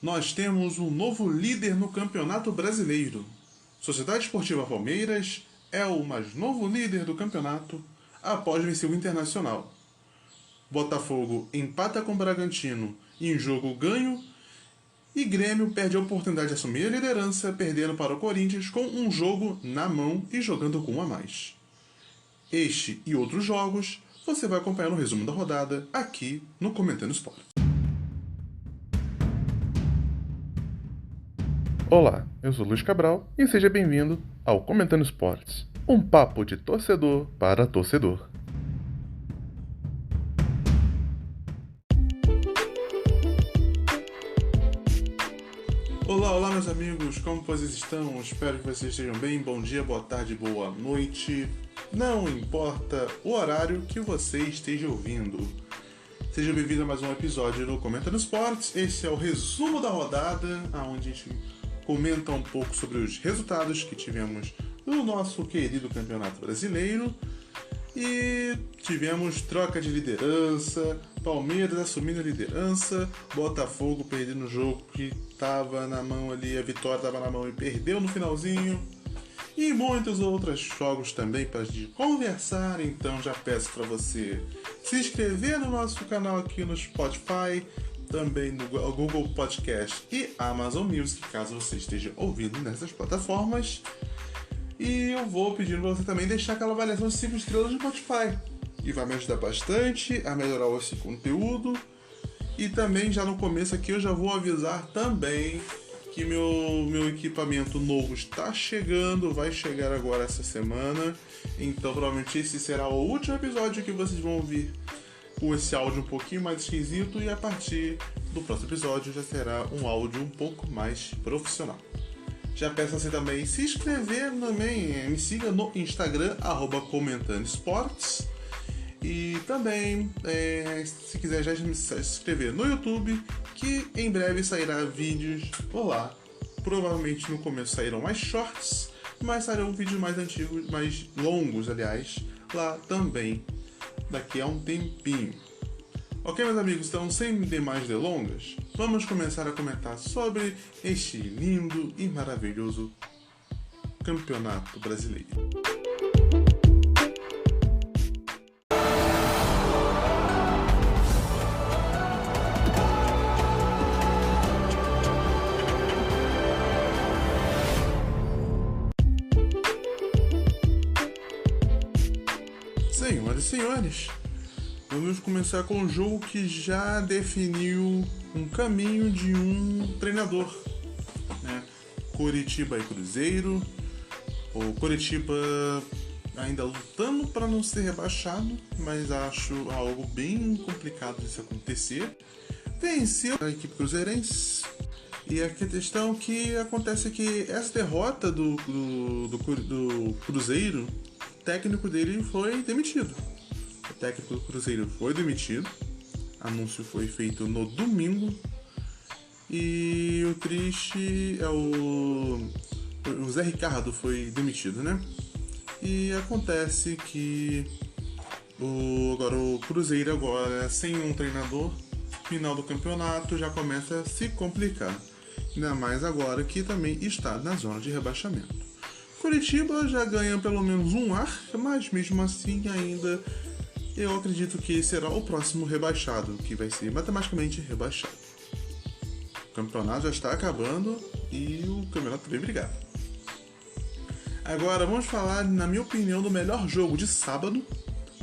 nós temos um novo líder no Campeonato Brasileiro. Sociedade Esportiva Palmeiras é o mais novo líder do campeonato após vencer o Internacional. Botafogo empata com o Bragantino em jogo ganho e Grêmio perde a oportunidade de assumir a liderança, perdendo para o Corinthians com um jogo na mão e jogando com um a mais. Este e outros jogos você vai acompanhar no resumo da rodada aqui no Comentando Esporte. Olá, eu sou Luiz Cabral e seja bem-vindo ao Comentando Esportes, um papo de torcedor para torcedor. Olá, meus amigos, como vocês estão? Espero que vocês estejam bem. Bom dia, boa tarde, boa noite. Não importa o horário que você esteja ouvindo. Seja bem-vindo a mais um episódio do Comentando Esportes. Esse é o resumo da rodada, onde a gente comenta um pouco sobre os resultados que tivemos no nosso querido Campeonato Brasileiro. E tivemos troca de liderança, Palmeiras assumindo a liderança, Botafogo perdendo o jogo que estava na mão ali, a vitória estava na mão e perdeu no finalzinho. E muitos outros jogos também para a gente conversar. Então já peço para você se inscrever no nosso canal aqui no Spotify, também no Google Podcast e Amazon Music, caso você esteja ouvindo nessas plataformas. E eu vou pedindo para você também deixar aquela avaliação de 5 estrelas no Spotify, que vai me ajudar bastante a melhorar esse conteúdo. E também já no começo aqui eu já vou avisar também que meu equipamento novo está chegando, vai chegar agora essa semana. Então provavelmente esse será o último episódio que vocês vão ouvir com esse áudio um pouquinho mais esquisito, e a partir do próximo episódio já será um áudio um pouco mais profissional. Já peço a você também se inscrever também, me siga no Instagram, @comentandoesportes. E também, se quiser já se inscrever no YouTube, que em breve sairá vídeos por lá. Provavelmente no começo sairão mais shorts, mas sairão vídeos mais antigos, mais longos, aliás, lá também, daqui a um tempinho. Ok, meus amigos, então sem demais delongas, vamos começar a comentar sobre este lindo e maravilhoso Campeonato Brasileiro. Senhoras e senhores, vamos começar com um jogo que já definiu um caminho de um treinador, né? Coritiba e Cruzeiro. O Coritiba ainda lutando para não ser rebaixado, mas acho algo bem complicado de se acontecer. Venceu a equipe cruzeirense. E a questão que acontece é que essa derrota do Cruzeiro, o técnico dele foi demitido. O técnico do Cruzeiro foi demitido. O anúncio foi feito no domingo. E o triste é o Zé Ricardo foi demitido, né? E acontece que o Cruzeiro agora, sem um treinador, final do campeonato já começa a se complicar. Ainda mais agora que também está na zona de rebaixamento. Curitiba já ganha pelo menos um ar, mas mesmo assim ainda eu acredito que será o próximo rebaixado, que vai ser matematicamente rebaixado. O campeonato já está acabando e o campeonato bem brigado. Agora vamos falar, na minha opinião, do melhor jogo de sábado,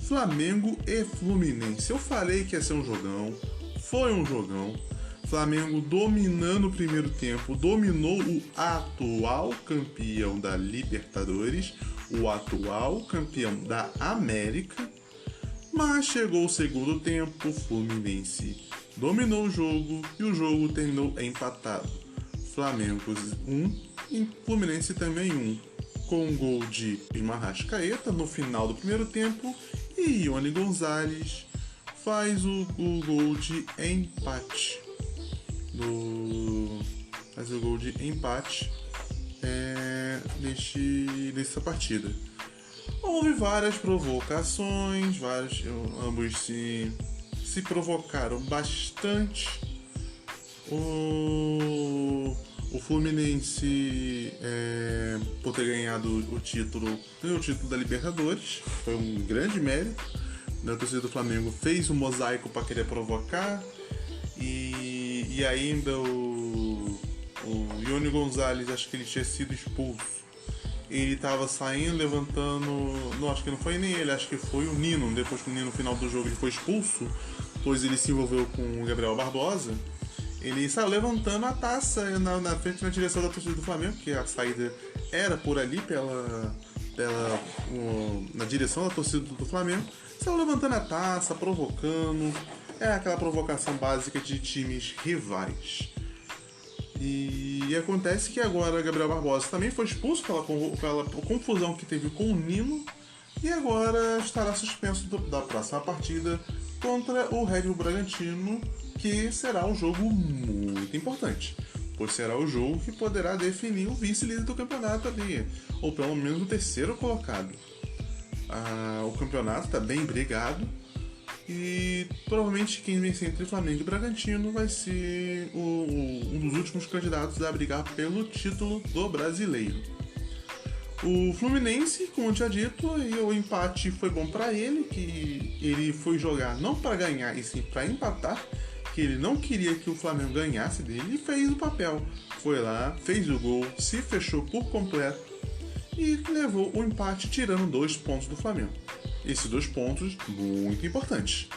Flamengo e Fluminense. Eu falei que ia ser um jogão, foi um jogão. Flamengo dominando o primeiro tempo, dominou o atual campeão da Libertadores, o atual campeão da América, mas chegou o segundo tempo, o Fluminense dominou o jogo e o jogo terminou empatado. Flamengo 1 e Fluminense também 1, com um gol de Arrascaeta no final do primeiro tempo, e Ione Gonzalez faz o gol de empate. Nessa partida. Houve várias provocações, ambos se provocaram bastante. O Fluminense, por ter ganhado o título, ganhou o título da Libertadores, foi um grande mérito. A torcida do Flamengo fez um mosaico para querer provocar, e ainda o Ione Gonzalez, acho que ele tinha sido expulso. Ele tava saindo, levantando. Não, acho que não foi nem ele, acho que foi o Nino. Depois que o Nino, no final do jogo, ele foi expulso, pois ele se envolveu com o Gabriel Barbosa. Ele saiu levantando a taça na frente, na direção da torcida do Flamengo, que a saída era por ali, na direção da torcida do Flamengo. Saiu levantando a taça, provocando. É aquela provocação básica de times rivais. E acontece que agora Gabriel Barbosa também foi expulso pela confusão que teve com o Nino, e agora estará suspenso da próxima partida contra o Red Bull Bragantino, que será um jogo muito importante, pois será o jogo que poderá definir o vice-líder do campeonato ali, ou pelo menos o terceiro colocado. O campeonato está bem brigado, e provavelmente quem vencer entre Flamengo e Bragantino vai ser um dos últimos candidatos a brigar pelo título do Brasileiro. O Fluminense, como eu tinha dito, o empate foi bom para ele, que ele foi jogar não para ganhar e sim para empatar, que ele não queria que o Flamengo ganhasse dele, e fez o papel. Foi lá, fez o gol, se fechou por completo e levou o empate, tirando 2 pontos do Flamengo. Esses 2 pontos muito importantes.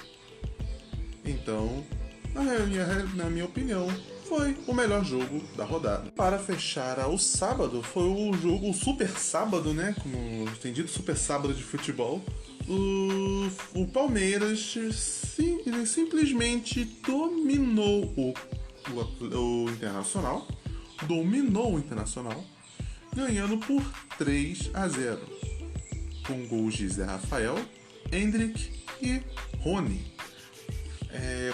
Então, na minha opinião, foi o melhor jogo da rodada. Para fechar o sábado, foi o Super Sábado, né? Como tem dito, Super Sábado de futebol. O Palmeiras simplesmente dominou o Internacional. Ganhando por 3-0. Com gols de Zé Rafael, Hendrick e Rony.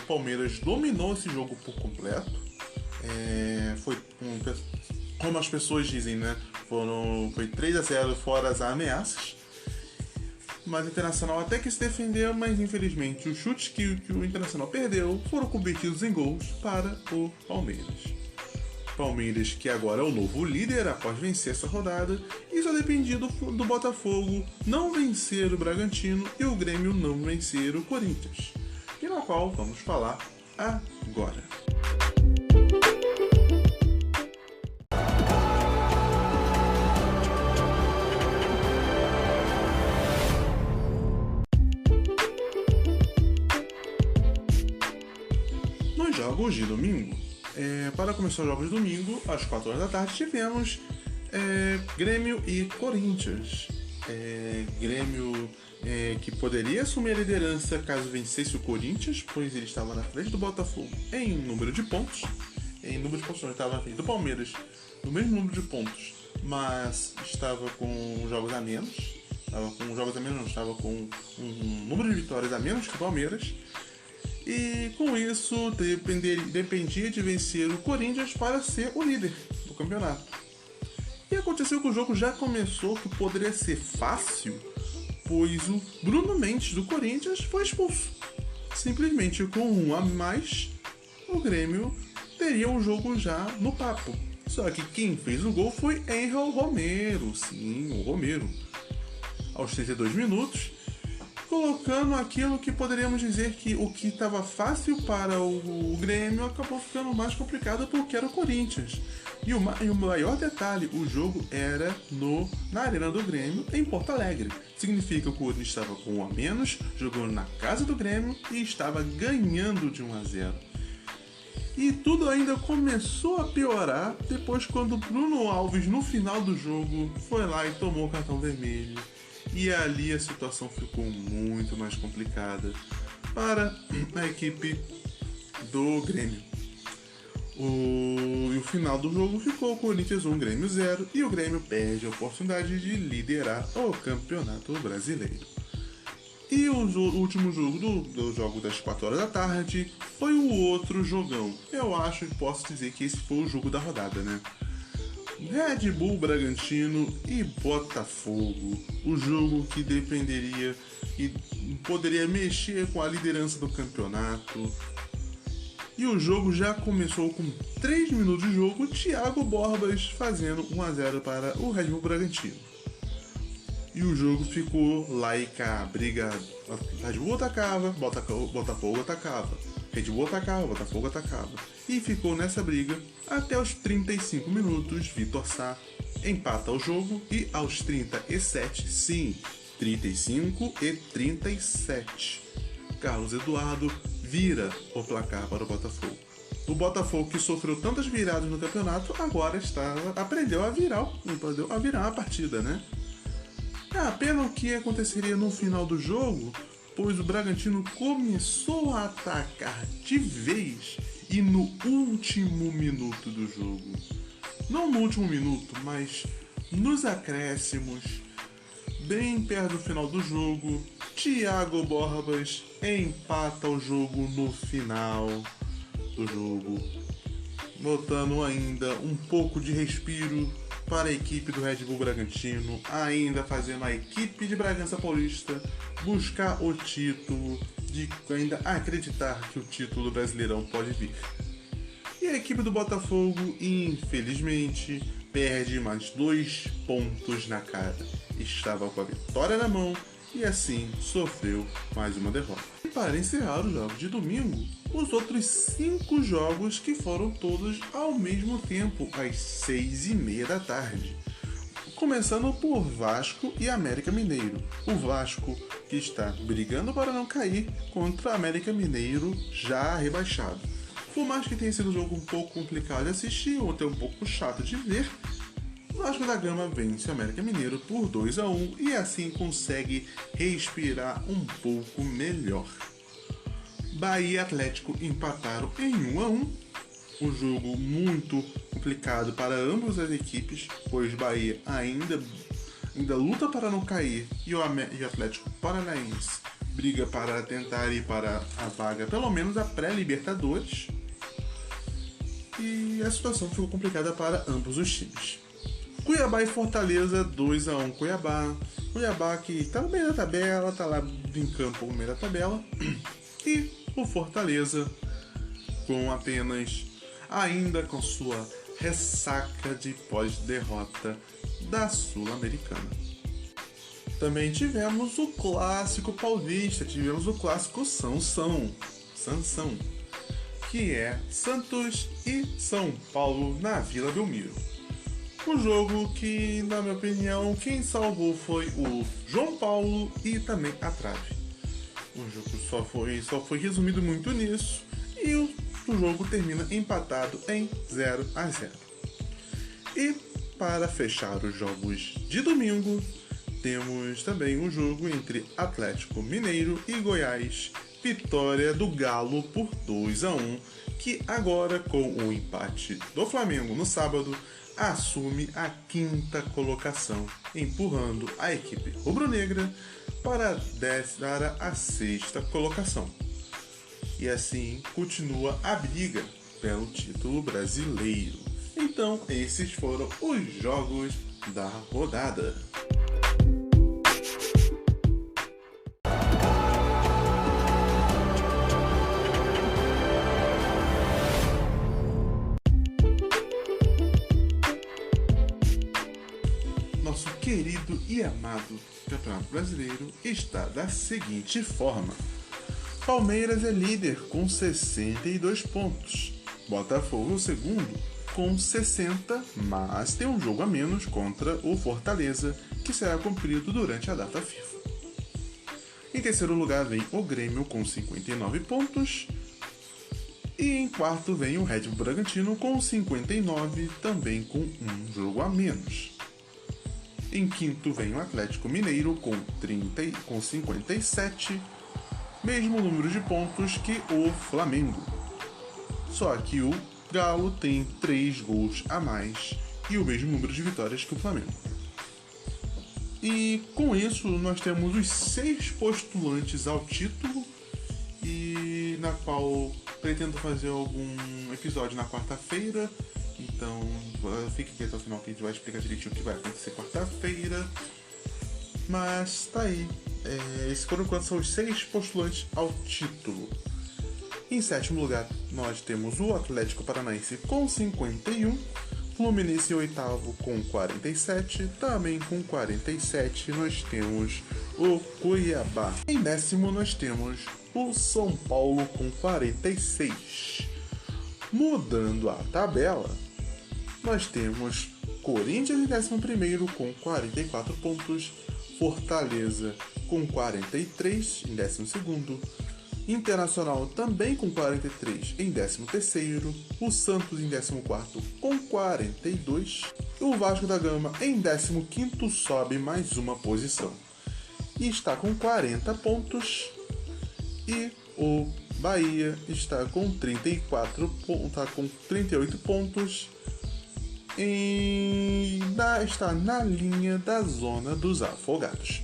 Palmeiras dominou esse jogo por completo. Foi como as pessoas dizem, né? Foi 3-0 fora as ameaças. Mas o Internacional até que se defendeu, mas infelizmente os chutes que o Internacional perdeu foram convertidos em gols para o Palmeiras. Palmeiras, que agora é o novo líder após vencer essa rodada, e só dependia do Botafogo não vencer o Bragantino e o Grêmio não vencer o Corinthians, e na qual vamos falar agora. Nos jogos de domingo, para começar os jogos de domingo, às 4 horas da tarde, tivemos Grêmio e Corinthians. Grêmio que poderia assumir a liderança caso vencesse o Corinthians, pois ele estava na frente do Botafogo em número de pontos. Ele estava na frente do Palmeiras no mesmo número de pontos, mas estava com jogos a menos. Estava com um número de vitórias a menos que o Palmeiras. E com isso dependia de vencer o Corinthians para ser o líder do campeonato. E aconteceu que o jogo já começou que poderia ser fácil, pois o Bruno Mendes do Corinthians foi expulso. Simplesmente com um a mais, o Grêmio teria o jogo já no papo. Só que quem fez o gol foi Angel Romero, sim, o Romero. Aos 32 minutos, colocando aquilo que poderíamos dizer que o que estava fácil para o Grêmio acabou ficando mais complicado porque era o Corinthians. E o maior detalhe, o jogo era na Arena do Grêmio, em Porto Alegre. Significa que o Corinthians estava com 1 a menos, jogando na casa do Grêmio e estava ganhando de 1-0. E tudo ainda começou a piorar depois quando Bruno Alves, no final do jogo, foi lá e tomou o cartão vermelho. E ali a situação ficou muito mais complicada para a equipe do Grêmio. E o final do jogo ficou Corinthians 1, Grêmio 0, e o Grêmio perde a oportunidade de liderar o Campeonato Brasileiro. E o último jogo do jogo das 4 horas da tarde foi o outro jogão. Eu acho que posso dizer que esse foi o jogo da rodada, né? Red Bull Bragantino e Botafogo, o jogo que dependeria e poderia mexer com a liderança do campeonato. E o jogo já começou com 3 minutos de jogo, Thiago Borbas fazendo 1-0 para o Red Bull Bragantino. E o jogo ficou lá e cá, briga, Red Bull atacava, Botafogo atacava, Red Bull atacava, Botafogo atacava. E ficou nessa briga até os 35 minutos, Vitor Sá empata o jogo e aos 37, sim, 35 e 37, Carlos Eduardo vira o placar para o Botafogo. O Botafogo, que sofreu tantas viradas no campeonato, agora aprendeu a virar a partida, né? A pena o que aconteceria no final do jogo, pois o Bragantino começou a atacar de vez e no último minuto do jogo. Não no último minuto, mas nos acréscimos, bem perto do final do jogo, Thiago Borbas empata o jogo no final do jogo, botando ainda um pouco de respiro para a equipe do Red Bull Bragantino, ainda fazendo a equipe de Bragança Paulista buscar o título, de ainda acreditar que o título do Brasileirão pode vir. E a equipe do Botafogo, infelizmente, perde mais 2 pontos na cara. Estava com a vitória na mão e assim sofreu mais uma derrota. E para encerrar os jogos de domingo, os outros 5 jogos que foram todos ao mesmo tempo, às 6h30 da tarde. Começando por Vasco e América Mineiro. O Vasco, que está brigando para não cair, contra o América Mineiro já rebaixado. Por mais que tenha sido um jogo um pouco complicado de assistir, ou até um pouco chato de ver, o Vasco da Gama vence o América Mineiro por 2-1 e assim consegue respirar um pouco melhor. Bahia e Atlético empataram em 1-1, um jogo muito complicado para ambas as equipes, pois Bahia ainda luta para não cair e o Atlético Paranaense briga para tentar ir para a vaga, pelo menos a pré-Libertadores, e a situação ficou complicada para ambos os times. Cuiabá e Fortaleza, 2-1 Cuiabá. Cuiabá que está no meio da tabela, está lá brincando com o meio da tabela. E o Fortaleza ainda com sua ressaca de pós-derrota da Sul-Americana. Também tivemos o clássico paulista, tivemos o clássico Sansão, que é Santos e São Paulo na Vila Belmiro. Um jogo que, na minha opinião, quem salvou foi o João Paulo e também a trave. O jogo só foi resumido muito nisso e o jogo termina empatado em 0-0. E para fechar os jogos de domingo, temos também um jogo entre Atlético Mineiro e Goiás, vitória do Galo por 2-1, que agora com o empate do Flamengo no sábado, assume a 5ª colocação, empurrando a equipe rubro-negra para dar a 6ª colocação. E assim continua a briga pelo título brasileiro. Então, esses foram os jogos da rodada. Nosso querido e amado Campeonato Brasileiro está da seguinte forma: Palmeiras é líder com 62 pontos, Botafogo segundo com 60, mas tem um jogo a menos contra o Fortaleza, que será cumprido durante a data FIFA. Em terceiro lugar vem o Grêmio com 59 pontos, e em quarto vem o Red Bull Bragantino com 59, também com um jogo a menos. Em quinto vem o Atlético Mineiro com 57, mesmo número de pontos que o Flamengo. Só que o Galo tem 3 gols a mais e o mesmo número de vitórias que o Flamengo. E com isso nós temos os 6 postulantes ao título, e na qual pretendo fazer algum episódio na quarta-feira. Então fique aqui até o final que a gente vai explicar direitinho o que vai acontecer quarta-feira. Mas tá aí. Esses por enquanto são os 6 postulantes ao título. Em sétimo lugar, nós temos o Atlético Paranaense com 51. Fluminense em oitavo com 47. Também com 47 nós temos o Cuiabá. Em décimo nós temos o São Paulo com 46. Mudando a tabela, nós temos Corinthians em 11º com 44 pontos. Fortaleza com 43 em 12º. Internacional também com 43 em 13º, o Santos em 14º com 42, e o Vasco da Gama em 15º sobe mais uma posição e está com 40 pontos, e o Bahia está com 38 pontos e está na linha da zona dos afogados.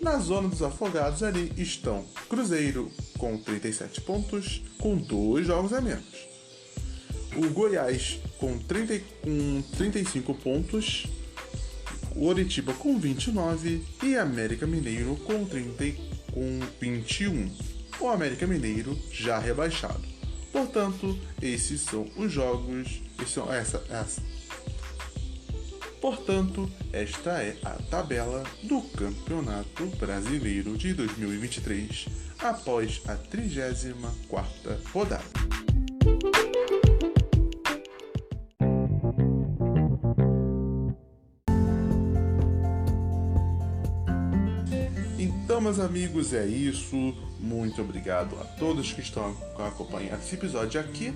Na zona dos afogados ali estão Cruzeiro com 37 pontos, com 2 jogos a menos. O Goiás com 35 pontos, o Coritiba com 29 e América Mineiro com 21. O América Mineiro já rebaixado. Portanto, esses são os jogos. Portanto, esta é a tabela do Campeonato Brasileiro de 2023 após a 34ª rodada. Então, meus amigos, é isso. Muito obrigado a todos que estão acompanhando esse episódio aqui.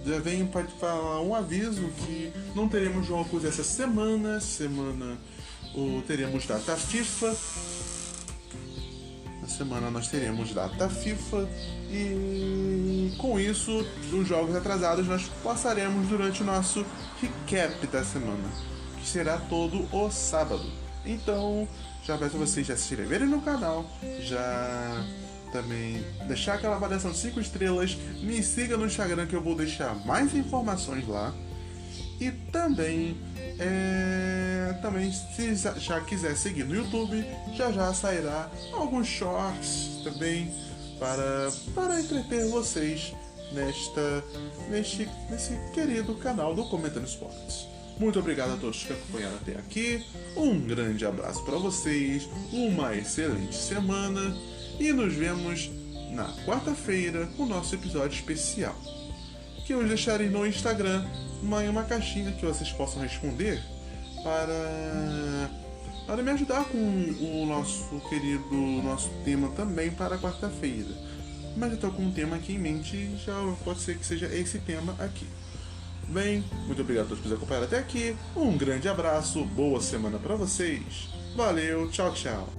Já venho para falar um aviso que não teremos jogos essa semana. Teremos data FIFA. Na semana nós teremos data FIFA. E com isso, os jogos atrasados nós passaremos durante o nosso recap da semana, que será todo o sábado. Então, já peço a vocês já se inscreverem no canal, já também deixar aquela avaliação de 5 estrelas, me siga no Instagram que eu vou deixar mais informações lá. E também, se já quiser seguir no YouTube, já sairá alguns shorts também para entreter vocês nesse querido canal do Comentando Esportes. Muito obrigado a todos que acompanharam até aqui, um grande abraço para vocês, uma excelente semana. E nos vemos na quarta-feira com o nosso episódio especial, que eu deixarei no Instagram uma caixinha que vocês possam responder para me ajudar com o nosso tema também para quarta-feira. Mas eu estou com um tema aqui em mente, já pode ser que seja esse tema aqui. Bem, muito obrigado a todos que nos acompanharam até aqui, um grande abraço, boa semana para vocês, valeu, tchau, tchau.